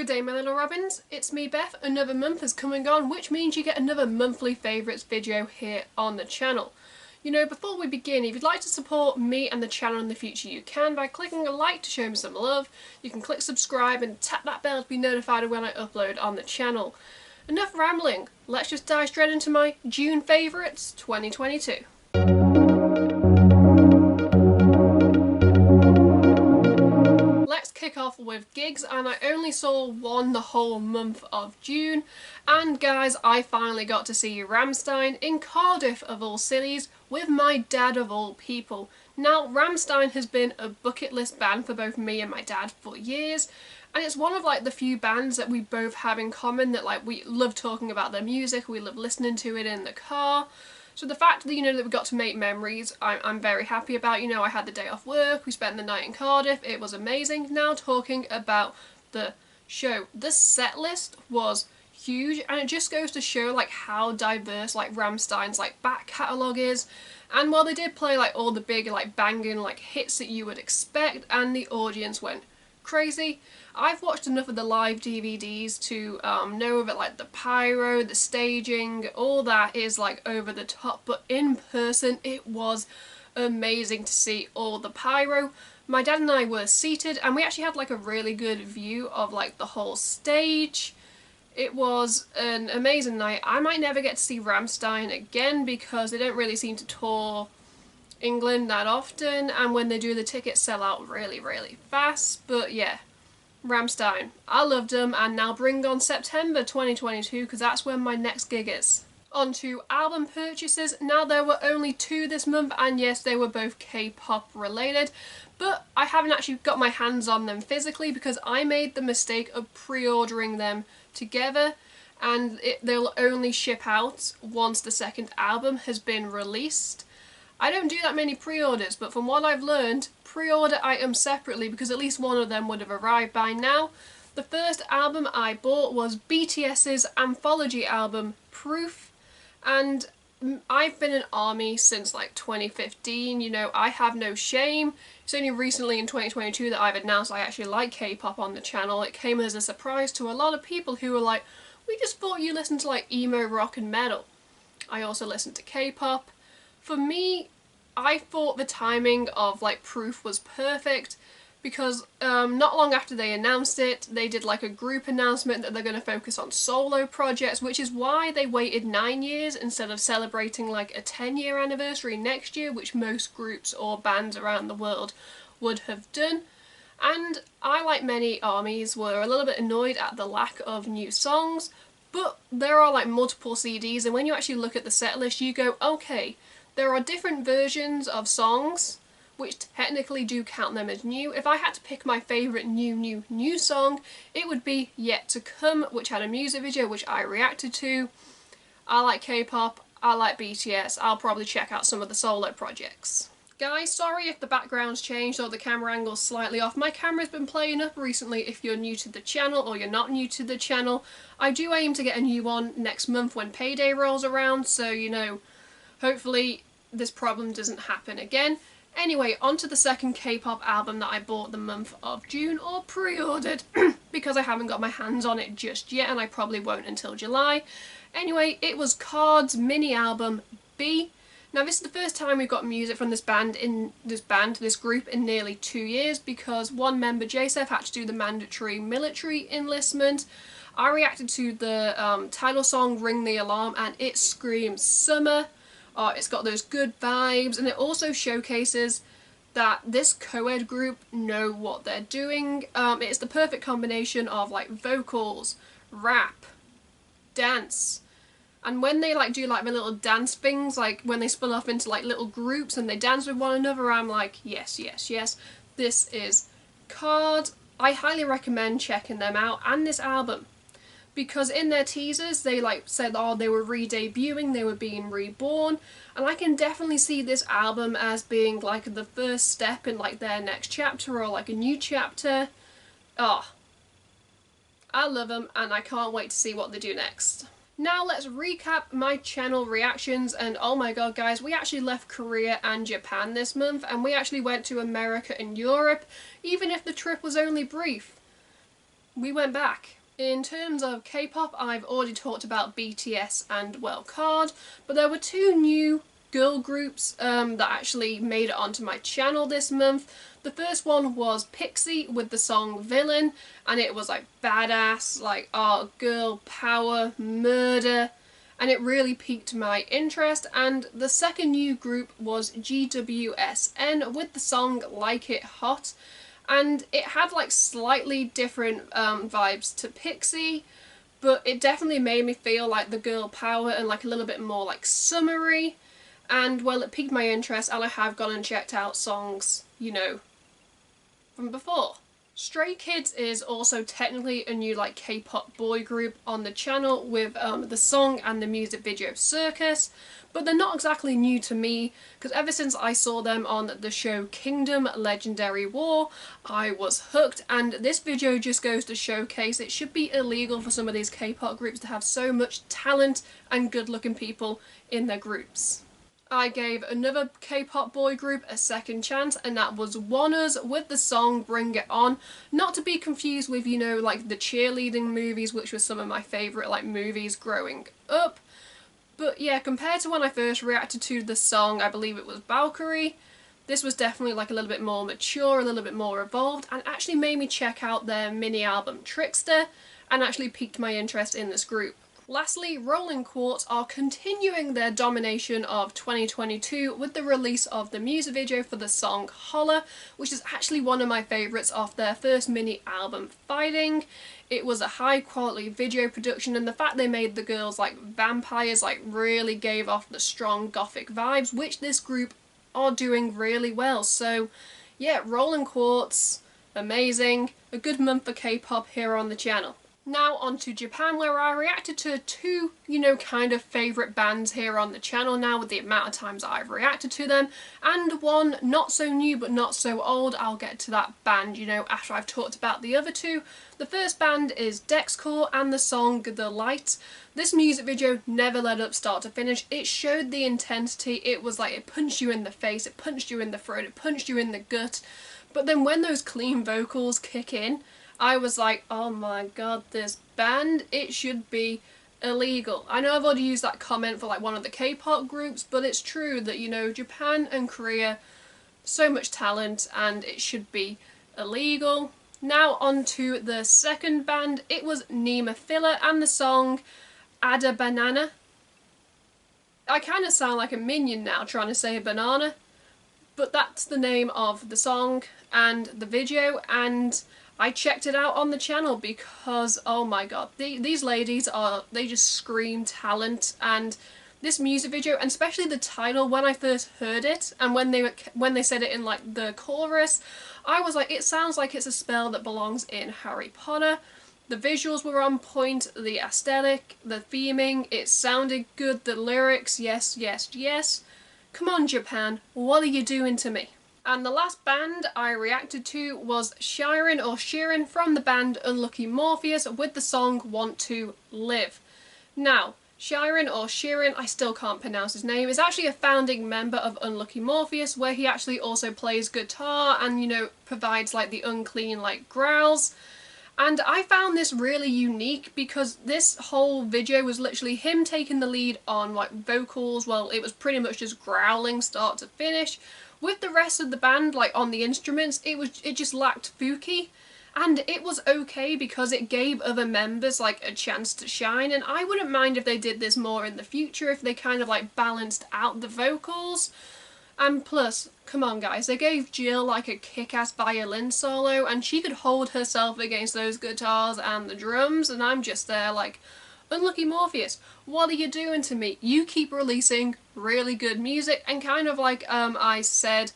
Good day my little robins, it's me Beth. Another month has come and gone, which means you get another monthly favourites video here on the channel. You know, before we begin, if you'd like to support me and the channel in the future, you can by clicking a like to show me some love. You can click subscribe and tap that bell to be notified when I upload on the channel. Enough rambling, let's just dive straight into my June favourites 2022. Let's kick off with gigs, and I only saw one the whole month of June, and guys, I finally got to see Rammstein in Cardiff of all cities with my dad of all people. Now, Rammstein has been a bucket list band for both me and my dad for years, and it's one of like the few bands that we both have in common, that like we love talking about their music, we love listening to it in the car. So the fact that, you know, that we got to make memories, I'm very happy about. You know, I had the day off work, we spent the night in Cardiff, it was amazing. Now talking about the show, the set list was huge, and it just goes to show like how diverse like Rammstein's like back catalogue is. And while they did play like all the big like banging like hits that you would expect, and the audience went crazy, I've watched enough of the live DVDs to know that like the pyro, the staging, all that is like over the top, but in person it was amazing to see all the pyro. My dad and I were seated and we actually had like a really good view of like the whole stage. It was an amazing night. I might never get to see Rammstein again because they don't really seem to tour England that often, and when they do, the tickets sell out really fast. But yeah, Rammstein, I loved them, and now bring on September 2022 because that's when my next gig is. On to album purchases. Now there were only two this month, and yes, they were both K-pop related, but I haven't actually got my hands on them physically because I made the mistake of pre-ordering them together, and they'll only ship out once the second album has been released. I don't do that many pre-orders, but from what I've learned, pre-order items separately because at least one of them would have arrived by now. The first album I bought was BTS's anthology album, Proof, and I've been an ARMY since like 2015, you know, I have no shame. It's only recently in 2022 that I've announced I actually like K-pop on the channel. It came as a surprise to a lot of people who were like, we just thought you listened to like emo, rock and metal. I also listen to K-pop. For me, I thought the timing of like Proof was perfect because not long after they announced it, they did like a group announcement that they're going to focus on solo projects, which is why they waited 9 years instead of celebrating like a 10-year anniversary next year, which most groups or bands around the world would have done. And I, like many ARMYs, were a little bit annoyed at the lack of new songs, but there are like multiple CDs, and when you actually look at the set list, you go, okay, there are different versions of songs, which technically do count them as new. If I had to pick my favourite new song, it would be Yet to Come, which had a music video which I reacted to. I like K-pop, I like BTS, I'll probably check out some of the solo projects. Guys, sorry if the background's changed or the camera angle's slightly off. My camera's been playing up recently if you're new to the channel or you're not new to the channel. I do aim to get a new one next month when payday rolls around, so you know, hopefully this problem doesn't happen again. Anyway, on to the second K-pop album that I bought the month of June, or pre-ordered, because I haven't got my hands on it just yet, and I probably won't until July. Anyway, it was KARD's mini album, B. Now this is the first time we've got music from this group in nearly 2 years, because one member, Joseph, had to do the mandatory military enlistment. I reacted to the title song, Ring the Alarm, and it screams summer. It's got those good vibes, and it also showcases that this co-ed group know what they're doing. It's the perfect combination of like vocals, rap, dance, and when they like do like the little dance things, like when they split off into like little groups and they dance with one another, I'm like, yes, this is KARD. I highly recommend checking them out and this album, because in their teasers they like said, oh, they were re-debuting, they were being reborn, and I can definitely see this album as being like the first step in like their next chapter, or like a new chapter. Oh, I love them and I can't wait to see what they do next. Now let's recap my channel reactions, and oh my god guys, we actually left Korea and Japan this month, and we actually went to America and Europe, even if the trip was only brief. we went back. In terms of K-pop, I've already talked about BTS and well, Card, but there were two new girl groups that actually made it onto my channel this month. The first one was Pixie with the song Villain, and it was like badass, like oh, girl power, murder, and it really piqued my interest. And the second new group was GWSN with the song Like It Hot, and it had like slightly different vibes to Pixie, but it definitely made me feel like the girl power and like a little bit more like summery. And well, it piqued my interest, and I have gone and checked out songs, you know, from before. Stray Kids is also technically a new like K-pop boy group on the channel with the song and the music video Circus, but they're not exactly new to me because ever since I saw them on the show Kingdom Legendary War, I was hooked, and this video just goes to showcase it should be illegal for some of these K-pop groups to have so much talent and good looking people in their groups. I gave another K-pop boy group a second chance, and that was Wanners with the song Bring It On. Not to be confused with, you know, like the cheerleading movies, which were some of my favourite like movies growing up. But yeah, compared to when I first reacted to the song, I believe it was Valkyrie, this was definitely like a little bit more mature, a little bit more evolved, and actually made me check out their mini album Trickster, and actually piqued my interest in this group. Lastly, Rolling Quartz are continuing their domination of 2022 with the release of the music video for the song Holler, which is actually one of my favourites off their first mini album Fighting. It was a high quality video production, and the fact they made the girls like vampires like really gave off the strong gothic vibes, which this group are doing really well. So yeah, Rolling Quartz, amazing, a good month for K-pop here on the channel. Now on to Japan, where I reacted to two, you know, kind of favourite bands here on the channel now with the amount of times I've reacted to them, and one not so new but not so old. I'll get to that band, you know, after I've talked about the other two. The first band is Dexcore and the song The Light. This music video never let up start to finish. It showed the intensity. It was like it punched you in the face, it punched you in the throat, it punched you in the gut. But then when those clean vocals kick in, I was like, oh my god, this band, it should be illegal. I know I've already used that comment for like one of the K-pop groups, but it's true that, you know, Japan and Korea, so much talent, and it should be illegal. Now on to the second band. It was Nema Filler and the song Ada Banana. I kind of sound like a minion now trying to say a banana, but that's the name of the song and the video, and I checked it out on the channel because, oh my god, these ladies they just scream talent. And this music video, and especially the title, when I first heard it, and when they said it in like the chorus, I was like, it sounds like it's a spell that belongs in Harry Potter. The visuals were on point, the aesthetic, the theming, it sounded good, the lyrics, yes, yes, yes. Come on Japan, what are you doing to me? And the last band I reacted to was Shirin from the band Unlucky Morpheus with the song Want to Live. Now, Shirin, I still can't pronounce his name, is actually a founding member of Unlucky Morpheus, where he actually also plays guitar and, you know, provides like the unclean like growls. And I found this really unique because this whole video was literally him taking the lead on like vocals. Well, it was pretty much just growling start to finish. With the rest of the band, like on the instruments, it just lacked Fuki, and it was okay because it gave other members like a chance to shine. And I wouldn't mind if they did this more in the future, if they kind of like balanced out the vocals. And plus, come on guys, they gave Jill like a kick-ass violin solo, and she could hold herself against those guitars and the drums, and I'm just there like, Unlucky Morpheus, what are you doing to me? You keep releasing really good music, and kind of like I said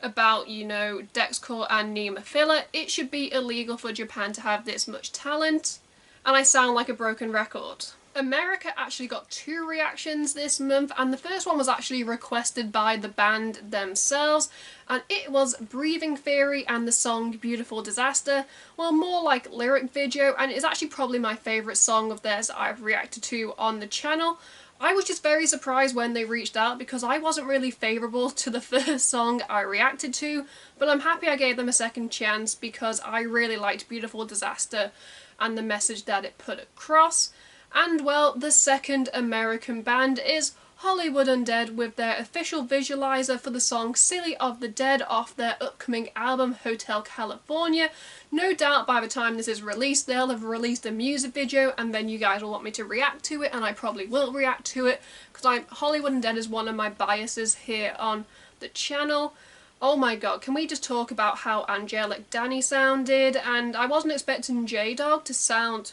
about, you know, Dexcore and Nema Filler, it should be illegal for Japan to have this much talent, and I sound like a broken record. America actually got two reactions this month, and the first one was actually requested by the band themselves, and it was Breathing Theory and the song Beautiful Disaster. Well, more like lyric video, and it's actually probably my favourite song of theirs that I've reacted to on the channel. I was just very surprised when they reached out because I wasn't really favourable to the first song I reacted to, but I'm happy I gave them a second chance because I really liked Beautiful Disaster and the message that it put across. And well, the second American band is Hollywood Undead with their official visualizer for the song Silly of the Dead off their upcoming album Hotel California. No doubt by the time this is released they'll have released a music video and then you guys will want me to react to it, and I probably will react to it because Hollywood Undead is one of my biases here on the channel. Oh my god, can we just talk about how angelic Danny sounded? And I wasn't expecting J-Dog to sound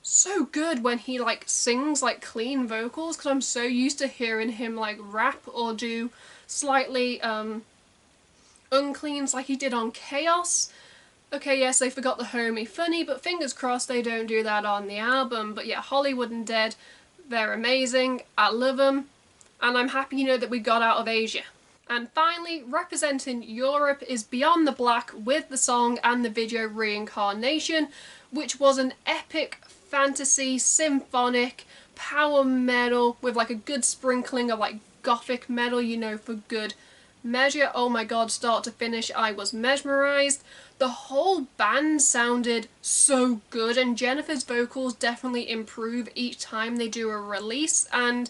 so good when he like sings like clean vocals, because I'm so used to hearing him like rap or do slightly uncleans like he did on Chaos. Okay, yes, they forgot the homey funny, but fingers crossed they don't do that on the album. But yeah, Hollywood Undead, they're amazing, I love them, and I'm happy, you know, that we got out of Asia. And finally, representing Europe is Beyond the Black with the song and the video Reincarnation, which was an epic fantasy, symphonic, power metal with like a good sprinkling of like gothic metal, you know, for good measure. Oh my god, start to finish I was mesmerised. The whole band sounded so good, and Jennifer's vocals definitely improve each time they do a release, and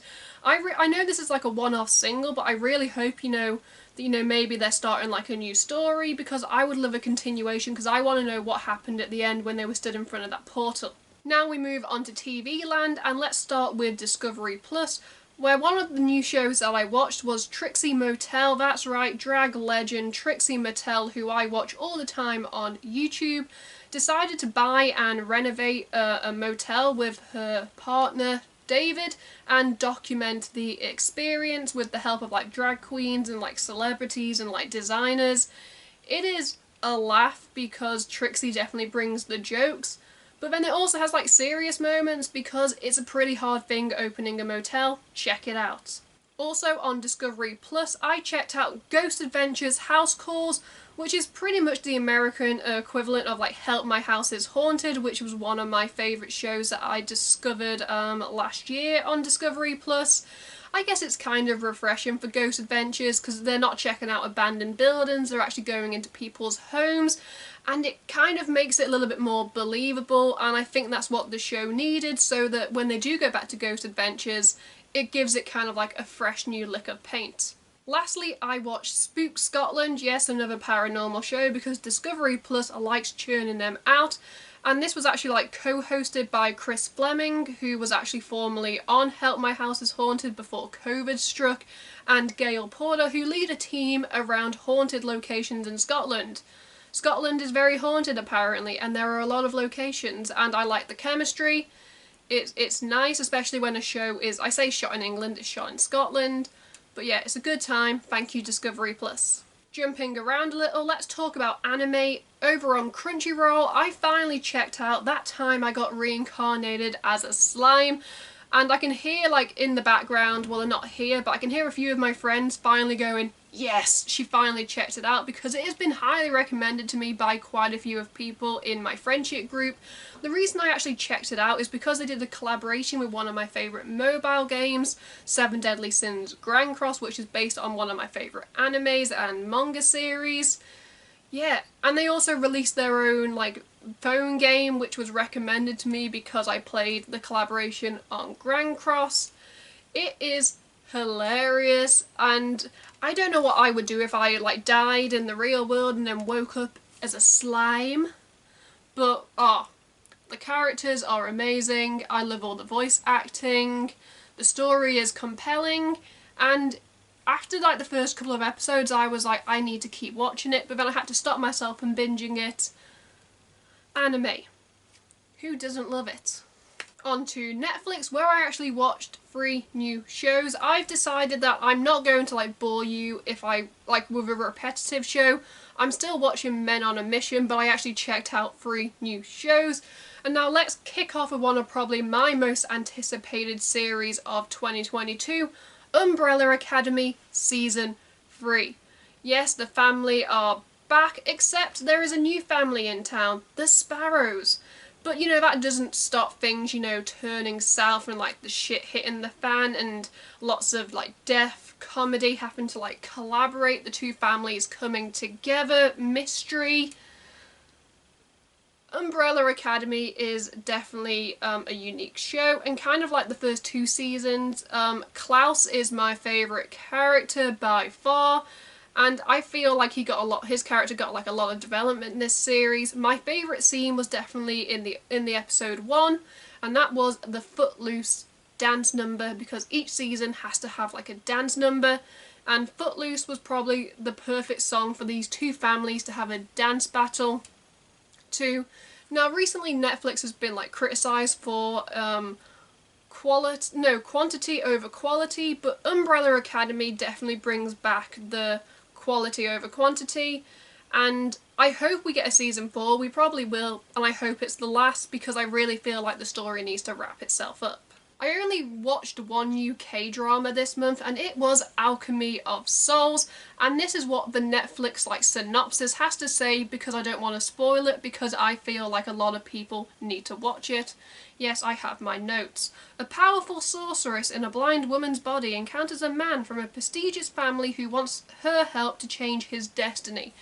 I know this is like a one-off single, but I really hope, you know, that, you know, maybe they're starting like a new story, because I would love a continuation, because I want to know what happened at the end when they were stood in front of that portal. Now we move on to TV land, and let's start with Discovery Plus, where one of the new shows that I watched was Trixie Motel. That's right, drag legend Trixie Motel, who I watch all the time on YouTube, decided to buy and renovate a motel with her partner David and document the experience with the help of like drag queens and like celebrities and like designers. It is a laugh because Trixie definitely brings the jokes, but then it also has like serious moments because it's a pretty hard thing opening a motel. Check it out. Also on Discovery Plus, I checked out Ghost Adventures House Calls, which is pretty much the American equivalent of like Help My House is Haunted, which was one of my favourite shows that I discovered last year on Discovery Plus. I guess it's kind of refreshing for Ghost Adventures because they're not checking out abandoned buildings, they're actually going into people's homes, and it kind of makes it a little bit more believable, and I think that's what the show needed, so that when they do go back to Ghost Adventures, it gives it kind of like a fresh new lick of paint. Lastly, I watched Spook Scotland, yes, another paranormal show, because Discovery Plus likes churning them out, and this was actually like co-hosted by Chris Fleming, who was actually formerly on Help My House is Haunted before COVID struck, and Gail Porter, who lead a team around haunted locations in Scotland. Scotland is very haunted apparently, and there are a lot of locations, and I like the chemistry. It's nice, especially when a show is, I say shot in England, it's shot in Scotland. But yeah, it's a good time. Thank you, Discovery Plus. Jumping around a little, let's talk about anime. Over on Crunchyroll, I finally checked out That Time I Got Reincarnated as a Slime. And I can hear, like, in the background, well, they're not here, but I can hear a few of my friends finally going, yes, she finally checked it out, because it has been highly recommended to me by quite a few of people in my friendship group. The reason I actually checked it out is because they did a collaboration with one of my favourite mobile games, Seven Deadly Sins Grand Cross, which is based on one of my favourite animes and manga series. Yeah, and they also released their own, like, phone game, which was recommended to me because I played the collaboration on Grand Cross. It is hilarious, and I don't know what I would do if I like died in the real world and then woke up as a slime, but the characters are amazing, I love all the voice acting, the story is compelling, and after like the first couple of episodes I was like, I need to keep watching it, but then I had to stop myself from binging it. Anime. Who doesn't love it? Onto Netflix, where I actually watched 3 new shows. I've decided that I'm not going to like bore you if I like with a repetitive show. I'm still watching Men on a Mission, but I actually checked out 3 new shows. And now let's kick off with one of probably my most anticipated series of 2022, Umbrella Academy Season 3. Yes, the family are back, except there is a new family in town, the Sparrows. But, you know, that doesn't stop things, you know, turning south and, like, the shit hitting the fan and lots of, like, death, comedy, having to, like, collaborate, the two families coming together, mystery. Umbrella Academy is definitely a unique show, and kind of like the first two seasons, Klaus is my favourite character by far, and I feel like his character got like a lot of development in this series. My favourite scene was definitely in the episode 1, and that was the Footloose dance number, because each season has to have like a dance number, and Footloose was probably the perfect song for these two families to have a dance battle to. Now recently Netflix has been like criticised for quantity over quality, but Umbrella Academy definitely brings back the quality over quantity, and I hope we get a season 4. We probably will, and I hope it's the last, because I really feel like the story needs to wrap itself up. I only watched one UK drama this month, and it was Alchemy of Souls, and this is what the Netflix like synopsis has to say, because I don't want to spoil it, because I feel like a lot of people need to watch it. Yes, I have my notes. A powerful sorceress in a blind woman's body encounters a man from a prestigious family who wants her help to change his destiny.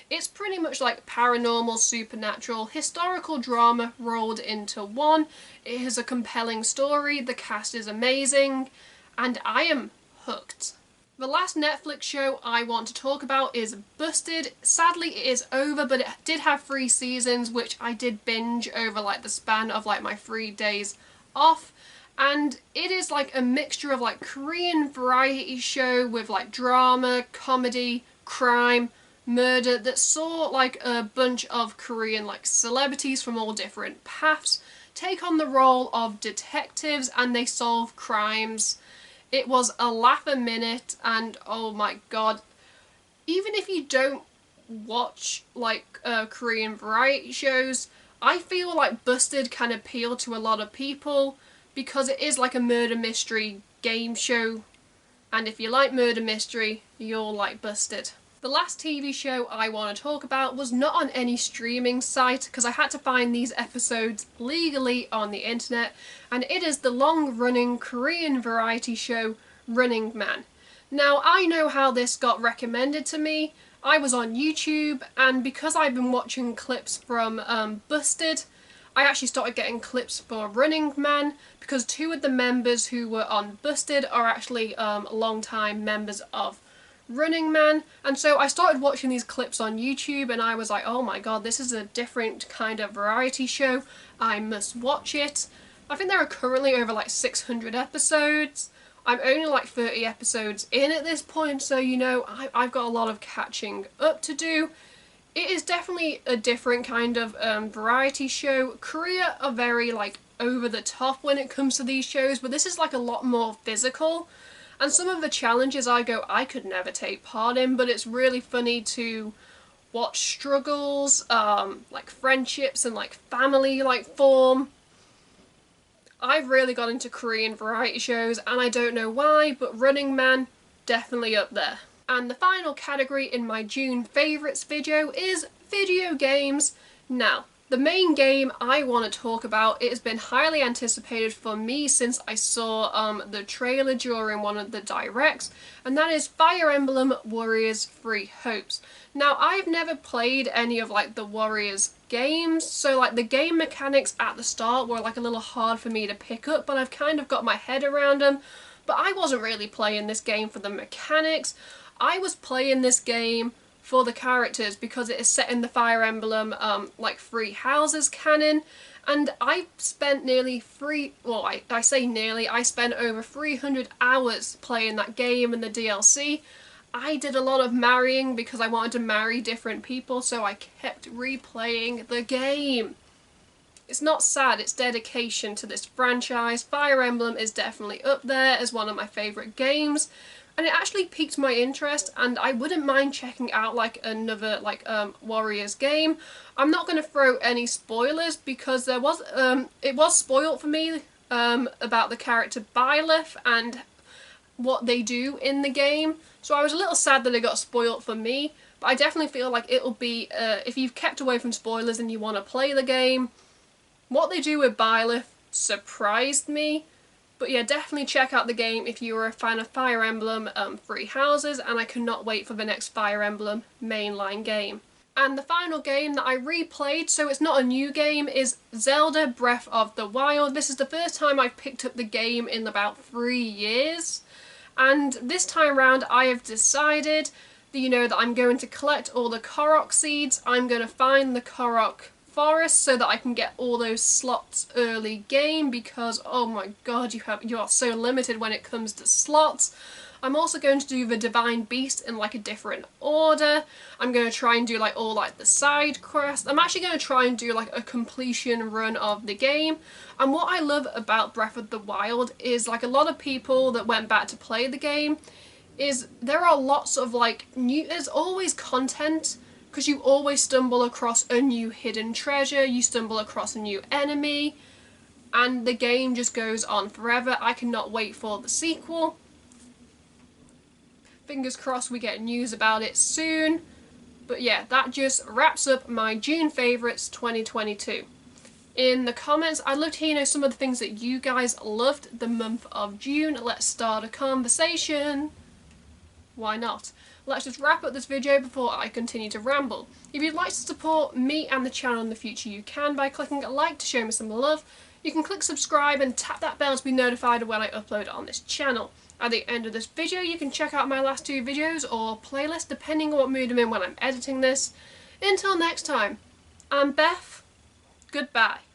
It's pretty much like paranormal, supernatural, historical drama rolled into one. It has a compelling story, the cast is amazing, and I am hooked. The last Netflix show I want to talk about is Busted. Sadly it is over, but it did have 3 seasons, which I did binge over like the span of like my 3 days off. And it is like a mixture of like Korean variety show with like drama, comedy, crime, murder, that saw like a bunch of Korean like celebrities from all different paths take on the role of detectives, and they solve crimes. It was a laugh a minute, and oh my god, even if you don't watch like Korean variety shows, I feel like Busted can appeal to a lot of people, because it is like a murder mystery game show, and if you like murder mystery, you'll like Busted. The last TV show I want to talk about was not on any streaming site, because I had to find these episodes legally on the internet, and it is the long-running Korean variety show Running Man. Now, I know how this got recommended to me. I was on YouTube, and because I've been watching clips from Busted, I actually started getting clips for Running Man, because 2 of the members who were on Busted are actually long-time members of Running Man, and so I started watching these clips on YouTube, and I was like, oh my god, this is a different kind of variety show, I must watch it. I think there are currently over like 600 episodes. I'm only like 30 episodes in at this point, so you know, I've got a lot of catching up to do. It is definitely a different kind of variety show. Korea are very like over the top when it comes to these shows, but this is like a lot more physical. And some of the challenges I could never take part in, but it's really funny to watch struggles, like friendships and like family like form. I've really got into Korean variety shows, and I don't know why, but Running Man, definitely up there. And the final category in my June favourites video is video games. Now, the main game I want to talk about, it has been highly anticipated for me since I saw the trailer during one of the directs, and that is Fire Emblem Warriors 3 Hopes. Now, I've never played any of like the Warriors games, so like the game mechanics at the start were like a little hard for me to pick up, but I've kind of got my head around them. But I wasn't really playing this game for the mechanics. I was playing this game for the characters, because it is set in the Fire Emblem like 3 Houses canon, and I spent nearly I say nearly, I spent over 300 hours playing that game and the DLC. I did a lot of marrying because I wanted to marry different people, so I kept replaying the game. It's not sad, it's dedication to this franchise. Fire Emblem is definitely up there as one of my favourite games, and it actually piqued my interest, and I wouldn't mind checking out like another like Warriors game. I'm not going to throw any spoilers, because there was it was spoiled for me about the character Byleth and what they do in the game, so I was a little sad that it got spoiled for me, but I definitely feel like it'll be, if you've kept away from spoilers and you want to play the game, What they do with Byleth surprised me. But yeah, definitely check out the game if you are a fan of Fire Emblem Three Houses, and I cannot wait for the next Fire Emblem mainline game. And the final game that I replayed, so it's not a new game, is Zelda Breath of the Wild. This is the first time I've picked up the game in about 3 years. And this time round I have decided that, you know, that I'm going to collect all the Korok seeds. I'm going to find the Korok forest so that I can get all those slots early game, because oh my god, you are so limited when it comes to slots. I'm also going to do the Divine Beast in like a different order. I'm going to try and do like all like the side quests. I'm actually going to try and do like a completion run of the game. And what I love about Breath of the Wild is, like, a lot of people that went back to play the game, is there are lots of like there's always content, because you always stumble across a new hidden treasure, you stumble across a new enemy, and the game just goes on forever. I cannot wait for the sequel. Fingers crossed we get news about it soon. But yeah, that just wraps up my June favourites 2022. In the comments, I'd love to hear, you know, some of the things that you guys loved the month of June. Let's start a conversation. Why not? Let's just wrap up this video before I continue to ramble. If you'd like to support me and the channel in the future, you can by clicking a like to show me some love. You can click subscribe and tap that bell to be notified when I upload on this channel. At the end of this video, you can check out my last 2 videos or playlist, depending on what mood I'm in when I'm editing this. Until next time, I'm Beth. Goodbye.